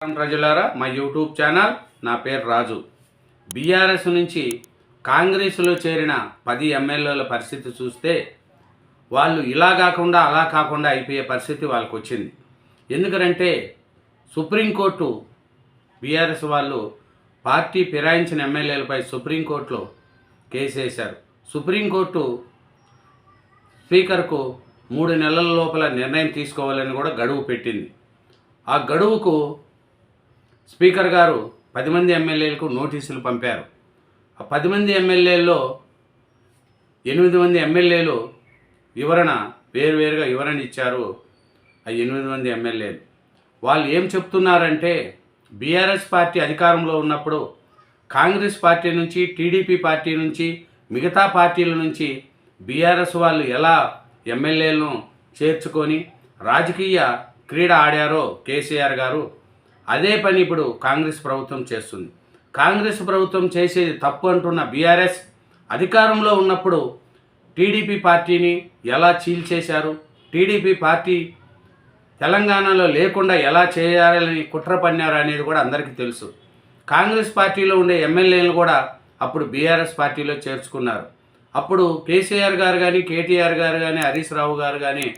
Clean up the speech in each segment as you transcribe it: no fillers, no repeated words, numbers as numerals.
ప్రజలారా, మా YouTube channel, నా పేరు రాజు. బీఆర్ఎస్ నుంచి కాంగ్రెస్లో చేరిన 10 ఎమ్మెల్యేల పరిస్థితి చూస్తే వాళ్ళు ఇలా కాకుండా అలా కాకుండా అయిపోయే పరిస్థితి వాళ్ళకు వచ్చింది. ఎందుకంటే సుప్రీంకోర్టు బీఆర్ఎస్ వాళ్ళు పార్టీ ఫిరాయించిన ఎమ్మెల్యేలపై సుప్రీంకోర్టులో కేసు వేశారు. సుప్రీంకోర్టు స్పీకర్కు 3 నెలల లోపల నిర్ణయం తీసుకోవాలని కూడా గడువు పెట్టింది. ఆ గడువుకు స్పీకర్ గారు 10 మంది ఎమ్మెల్యేలకు నోటీసులు పంపారు. ఆ 10 మంది ఎమ్మెల్యేల్లో 8 మంది ఎమ్మెల్యేలు వేరువేరుగా వివరణ ఇచ్చారు. ఆ 8 మంది ఎమ్మెల్యేలు వాళ్ళు ఏం చెప్తున్నారంటే, బీఆర్ఎస్ పార్టీ అధికారంలో ఉన్నప్పుడు కాంగ్రెస్ పార్టీ నుంచి, టీడీపీ పార్టీ నుంచి, మిగతా పార్టీల నుంచి బీఆర్ఎస్ వాళ్ళు ఎలా ఎమ్మెల్యేలను చేర్చుకొని రాజకీయ క్రీడ ఆడారో కేసీఆర్ గారు, అదే పని ఇప్పుడు కాంగ్రెస్ ప్రభుత్వం చేస్తుంది. కాంగ్రెస్ ప్రభుత్వం చేసేది తప్పు అంటున్న బీఆర్ఎస్ అధికారంలో ఉన్నప్పుడు టీడీపీ పార్టీని ఎలా చీల్చేశారు, టీడీపీ పార్టీ తెలంగాణలో లేకుండా ఎలా చేయాలని కుట్ర పన్నారు అనేది కూడా అందరికీ తెలుసు. కాంగ్రెస్ పార్టీలో ఉండే ఎమ్మెల్యేలు కూడా అప్పుడు బీఆర్ఎస్ పార్టీలో చేర్చుకున్నారు. అప్పుడు కేసీఆర్ గారు కానీ, కేటీఆర్ గారు కానీ, హరీష్ రావు గారు కానీ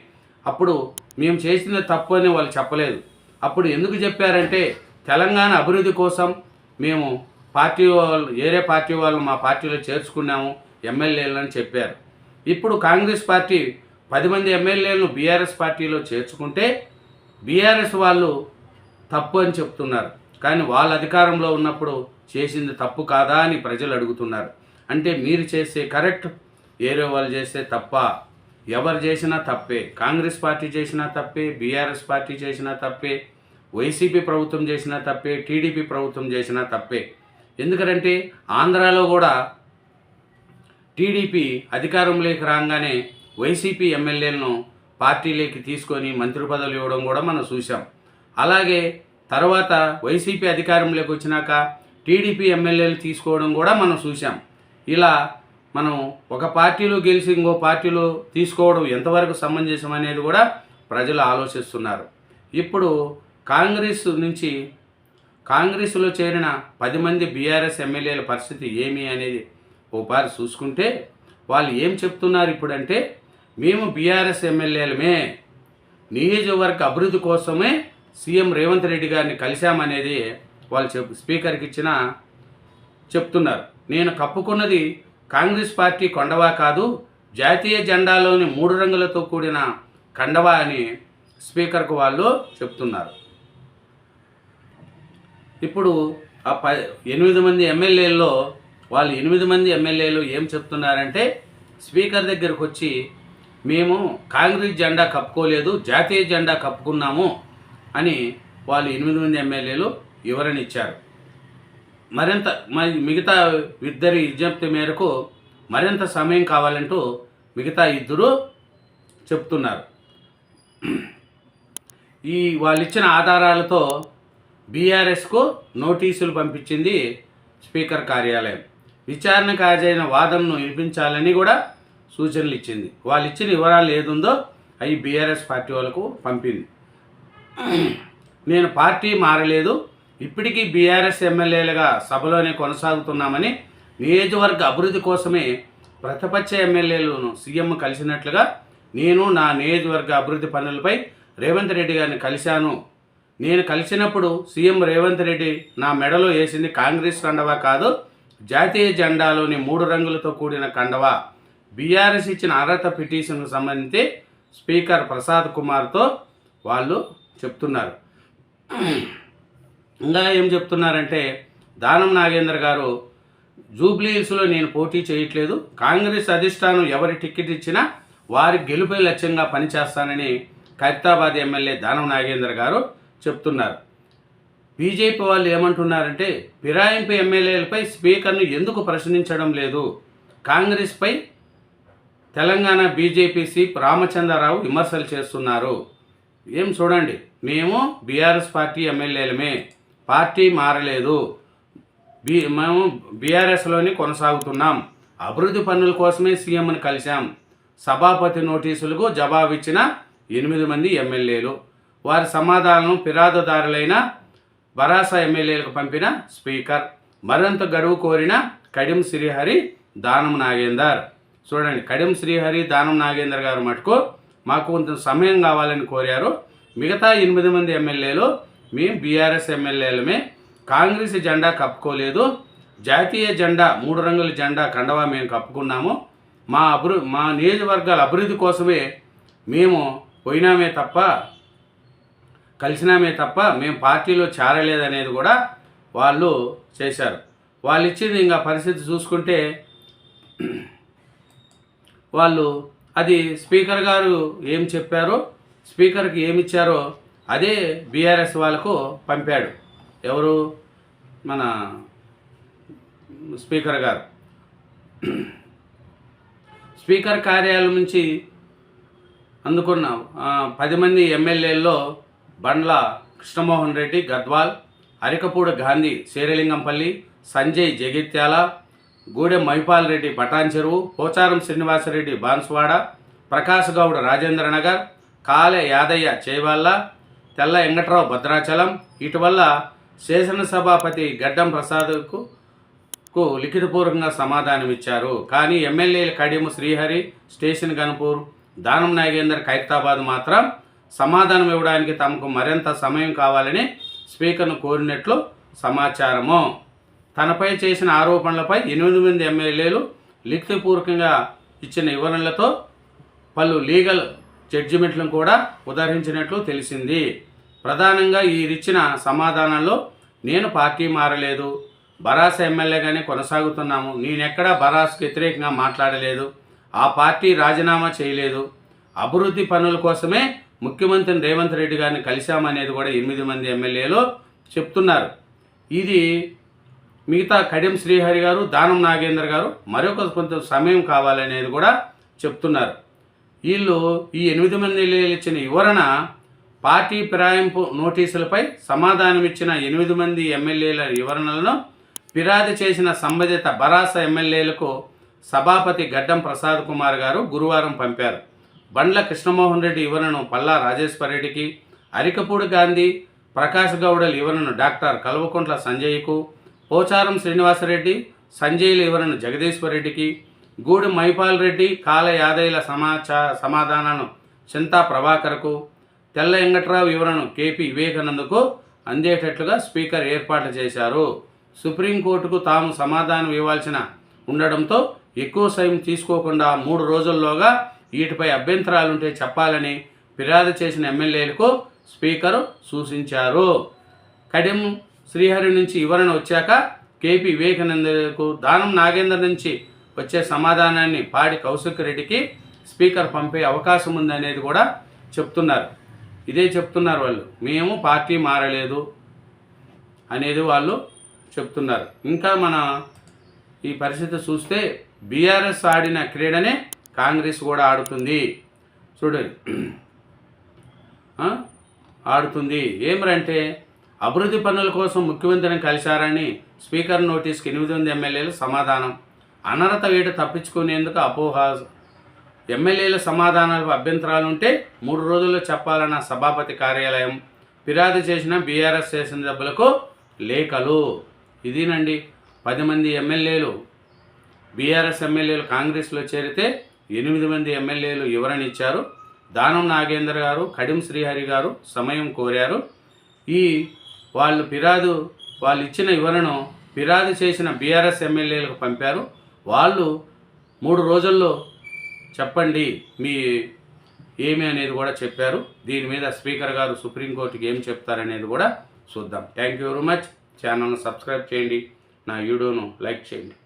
అప్పుడు మేము చేసిన తప్పు అని వాళ్ళు చెప్పలేదు. అప్పుడు ఎందుకు చెప్పారంటే, తెలంగాణ అభివృద్ధి కోసం మేము వేరే పార్టీ వాళ్ళు మా పార్టీలో చేర్చుకున్నాము ఎమ్మెల్యేలని చెప్పారు. ఇప్పుడు కాంగ్రెస్ పార్టీ 10 మంది ఎమ్మెల్యేలను బీఆర్ఎస్ పార్టీలో చేర్చుకుంటే బీఆర్ఎస్ వాళ్ళు తప్పు అని చెప్తున్నారు. కానీ వాళ్ళ అధికారంలో ఉన్నప్పుడు చేసింది తప్పు కాదా అని ప్రజలు అడుగుతున్నారు. అంటే మీరు చేసే కరెక్ట్, వేరే వాళ్ళు చేస్తే తప్ప? ఎవరు చేసినా తప్పే. కాంగ్రెస్ పార్టీ చేసినా తప్పే, బీఆర్ఎస్ పార్టీ చేసినా తప్పే, వైసీపీ ప్రభుత్వం చేసినా తప్పే, టీడీపీ ప్రభుత్వం చేసినా తప్పే. ఎందుకంటే ఆంధ్రాలో కూడా టీడీపీ అధికారంలోకి రాగానే వైసీపీ ఎమ్మెల్యేలను పార్టీలోకి తీసుకొని మంత్రి పదవులు ఇవ్వడం కూడా మనం చూసాం. అలాగే తర్వాత వైసీపీ అధికారంలోకి వచ్చినాక టీడీపీ ఎమ్మెల్యేలు తీసుకోవడం కూడా మనం చూసాం. ఇలా మనం ఒక పార్టీలో గెలిచి ఇంకో పార్టీలో తీసుకోవడం ఎంతవరకు సమంజసం అనేది కూడా ప్రజలు ఆలోచిస్తున్నారు. ఇప్పుడు కాంగ్రెస్లో చేరిన 10 మంది బీఆర్ఎస్ ఎమ్మెల్యేల పరిస్థితి ఏమి అనేది ఒకసారి చూసుకుంటే వాళ్ళు ఏం చెప్తున్నారు ఇప్పుడంటే, మేము బీఆర్ఎస్ ఎమ్మెల్యేలమే, నియోజకవర్గ అభివృద్ధి కోసమే సీఎం రేవంత్ రెడ్డి గారిని కలిశామనేది వాళ్ళు స్పీకర్కి చెప్తున్నారు. నేను కప్పుకున్నది కాంగ్రెస్ పార్టీ కండవా కాదు, జాతీయ జెండాలోని 3 రంగులతో కూడిన కండవా అని స్పీకర్కు వాళ్ళు చెప్తున్నారు. ఇప్పుడు ఆ 8 మంది ఎమ్మెల్యేల్లో వాళ్ళు 8 మంది ఎమ్మెల్యేలు ఏం చెప్తున్నారంటే, స్పీకర్ దగ్గరకు వచ్చి మేము కాంగ్రెస్ జెండా కప్పుకోలేదు, జాతీయ జెండా కప్పుకున్నాము అని వాళ్ళు 8 మంది ఎమ్మెల్యేలు వివరణ ఇచ్చారు. మిగతా ఇద్దరి విజ్ఞప్తి మేరకు మరింత సమయం కావాలంటూ మిగతా 2 చెప్తున్నారు. వాళ్ళు ఇచ్చిన ఆధారాలతో బీఆర్ఎస్కు నోటీసులు పంపించింది స్పీకర్ కార్యాలయం. విచారణకు హాజరైన వాదనను వినిపించాలని కూడా సూచనలు ఇచ్చింది. వాళ్ళు ఇచ్చిన వివరాలు ఏదుందో అవి బీఆర్ఎస్ పార్టీ వాళ్ళకు పంపింది. నేను పార్టీ మారలేదు, ఇప్పటికీ బీఆర్ఎస్ ఎమ్మెల్యేలుగా సభలోనే కొనసాగుతున్నామని, నియోజకవర్గ అభివృద్ధి కోసమే ప్రతిపక్ష ఎమ్మెల్యేలను సీఎం కలిసినట్లుగా నేను నా నియోజకవర్గ అభివృద్ధి పనులపై రేవంత్ రెడ్డి గారిని కలిశాను. నేను కలిసినప్పుడు సీఎం రేవంత్ రెడ్డి నా మెడలో వేసింది కాంగ్రెస్ కండవా కాదు, జాతీయ జెండాలోని 3 రంగులతో కూడిన కండవా. బీఆర్ఎస్ ఇచ్చిన అర్హత పిటిషన్కు సంబంధించి స్పీకర్ ప్రసాద్ కుమార్తో వాళ్ళు చెప్తున్నారు. ఇంకా ఏం చెప్తున్నారంటే, దానం నాగేంద్ర గారు జూబ్లీహిల్స్లో నేను పోటీ చేయట్లేదు, కాంగ్రెస్ అధిష్టానం ఎవరి టికెట్ ఇచ్చినా వారి గెలుపే లక్ష్యంగా పనిచేస్తానని ఖైరతాబాద్ ఎమ్మెల్యే దానం నాగేంద్ర గారు చెప్తున్నారు. బీజేపీ వాళ్ళు ఏమంటున్నారంటే, ఫిరాయింపు ఎమ్మెల్యేలపై స్పీకర్ను ఎందుకు ప్రశ్నించడం లేదు, కాంగ్రెస్పై తెలంగాణ బీజేపీ చీఫ్ రామచంద్రరావు విమర్శలు చేస్తున్నారు. ఏం చూడండి, మేము బీఆర్ఎస్ పార్టీ ఎమ్మెల్యేలమే, పార్టీ మారలేదు, మేము బీఆర్ఎస్లోనే కొనసాగుతున్నాం, అభివృద్ధి పనుల కోసమే సీఎంని కలిశాం. సభాపతి నోటీసులకు జవాబిచ్చిన 8 మంది ఎమ్మెల్యేలు వారి సమాధానం ఫిర్యాదుదారులైన బరాస ఎమ్మెల్యేలకు పంపిన స్పీకర్. మరింత గడువు కోరిన కడియం శ్రీహరి, దానం నాగేందర్. చూడండి, కడియం శ్రీహరి, దానం నాగేందర్ గారు మటుకు మాకు కొంత సమయం కావాలని కోరారు. మిగతా 8 మంది ఎమ్మెల్యేలు మేము బీఆర్ఎస్ ఎమ్మెల్యేలమే, కాంగ్రెస్ జెండా కప్పుకోలేదు, జాతీయ జెండా 3 రంగుల జెండా కండవా మేము కప్పుకున్నాము, మా నియోజకవర్గాల అభివృద్ధి కోసమే మేము పోయినామే తప్ప కలిసినామే తప్ప మేము పార్టీలో చేరలేదనేది కూడా వాళ్ళు చేశారు. వాళ్ళు ఇచ్చింది ఇంకా పరిస్థితి చూసుకుంటే వాళ్ళు అది స్పీకర్ గారు ఏం చెప్పారో, స్పీకర్కి ఏమి ఇచ్చారో అదే బీఆర్ఎస్ వాళ్ళకు పంపాడు. ఎవరు? మన స్పీకర్ గారు. స్పీకర్ కార్యాలయం నుంచి అందుకున్న 10 మంది ఎమ్మెల్యేల్లో బండ్ల కృష్ణమోహన్ రెడ్డి గద్వాల్, అరికపూడి గాంధీ శేరిలింగంపల్లి, సంజయ్ జగిత్యాల, గూడెం మహిపాల్ రెడ్డి పటాన్ చెరువు, పోచారం శ్రీనివాసరెడ్డి బాన్స్వాడ, ప్రకాశ్ గౌడ్ రాజేంద్రనగర్, కాలే యాదయ్య చేవల్ల, తెల్ల వెంకట్రావు భద్రాచలం. ఇటీవల శాసనసభాపతి గడ్డం ప్రసాద్కు లిఖితపూర్వకంగా సమాధానం ఇచ్చారు. కానీ ఎమ్మెల్యేలు కడియం శ్రీహరి స్టేషన్ గన్పూర్, దానం నాగేందర్ ఖైరతాబాద్ మాత్రం సమాధానం ఇవ్వడానికి తమకు మరింత సమయం కావాలని స్పీకర్ను కోరినట్లు సమాచారము. తనపై చేసిన ఆరోపణలపై 8 మంది ఎమ్మెల్యేలు లిఖితపూర్వకంగా ఇచ్చిన వివరణలతో పలు లీగల్ జడ్జిమెంట్లను కూడా ఉదహరించినట్లు తెలిసింది. ప్రధానంగా వీరిచ్చిన సమాధానంలో నేను పార్టీ మారలేదు, బరాస ఎమ్మెల్యేగానే కొనసాగుతున్నాము, నేనెక్కడా బరాస్కు వ్యతిరేకంగా మాట్లాడలేదు, ఆ పార్టీ రాజీనామా చేయలేదు, అభివృద్ధి పనుల కోసమే ముఖ్యమంత్రి రేవంత్ రెడ్డి గారిని కలిశామనేది కూడా 8 మంది ఎమ్మెల్యేలు చెప్తున్నారు. ఇది మిగతా కడియం శ్రీహరి గారు, దానం నాగేందర్ గారు మరొక కొంత సమయం కావాలనేది కూడా చెప్తున్నారు. వీళ్ళు ఈ 8 మంది ఇచ్చిన వివరణ పార్టీ ఫిరాయింపు నోటీసులపై సమాధానం ఇచ్చిన 8 మంది ఎమ్మెల్యేల వివరణలను ఫిర్యాదు చేసిన సంబంధిత బరాస ఎమ్మెల్యేలకు సభాపతి గడ్డం ప్రసాద్ కుమార్ గారు గురువారం పంపారు. బండ్ల కృష్ణమోహన్ రెడ్డి వివరణను పల్లా రాజేశ్వర్ రెడ్డికి, అరికపూడి గాంధీ, ప్రకాశ్ గౌడల వివరణను డాక్టర్ కల్వకుంట్ల సంజయ్కు, పోచారం శ్రీనివాసరెడ్డి, సంజయ్ల వివరణను జగదీశ్వర్ రెడ్డికి, గూడెం మహిపాల్ రెడ్డి, కాల యాదయ్యల సమాధానాలను చింతా ప్రభాకర్కు, తెల్ల వెంకట్రావు వివరణను కేపీ వివేకానందకు అందేటట్లుగా స్పీకర్ ఏర్పాట్లు చేశారు. సుప్రీంకోర్టుకు తాము సమాధానం ఇవ్వాల్సిన ఉండడంతో ఎక్కువ సమయం తీసుకోకుండా 3 రోజుల్లోగా వీటిపై అభ్యంతరాలుంటే చెప్పాలని ఫిర్యాదు చేసిన ఎమ్మెల్యేలకు స్పీకరు సూచించారు. కడియం శ్రీహరి నుంచి వివరణ వచ్చాక కేపీ వివేకానందకు, దానం నాగేందర్ నుంచి వచ్చే సమాధానాన్ని పాడి కౌశిక్ రెడ్డికి స్పీకర్ పంపే అవకాశం ఉందనేది కూడా చెప్తున్నారు. ఇదే చెప్తున్నారు వాళ్ళు, మేము పార్టీ మారలేదు అనేది వాళ్ళు చెప్తున్నారు. ఇంకా మన ఈ పరిస్థితి చూస్తే బీఆర్ఎస్ ఆడిన క్రీడనే కాంగ్రెస్ కూడా ఆడుతుంది. చూడండి, ఆడుతుంది. ఏమరంటే అభివృద్ధి పనుల కోసం ముఖ్యమంత్రిని కలిశారని స్పీకర్ నోటీస్కి 8 మంది ఎమ్మెల్యేలు సమాధానం. అనర్హత వేట తప్పించుకునేందుకు అపోహ. ఎమ్మెల్యేల సమాధానాలకు అభ్యంతరాలుంటే 3 రోజుల్లో చెప్పాలన్న సభాపతి కార్యాలయం. ఫిర్యాదు చేసిన బీఆర్ఎస్ శాసనసభ్యులకు లేఖలు. ఇదేనండి, 10 మంది ఎమ్మెల్యేలు బీఆర్ఎస్ ఎమ్మెల్యేలు కాంగ్రెస్లో చేరితే 8 మంది ఎమ్మెల్యేలు వివరణ ఇచ్చారు. దానం నాగేందర్ గారు, కడియం శ్రీహరి గారు సమయం కోరారు. వాళ్ళు ఇచ్చిన వివరణను ఫిర్యాదు చేసిన బీఆర్ఎస్ ఎమ్మెల్యేలకు పంపారు. వాళ్ళు 3 రోజుల్లో చెప్పండి మీ ఏమి అనేది కూడా చెప్పారు. దీని మీద స్పీకర్ గారు సుప్రీంకోర్టుకి ఏం చెప్తారనేది కూడా చూద్దాం. Thank you very much. ఛానల్ను సబ్స్క్రైబ్ చేయండి, నా వీడియోను లైక్ చేయండి.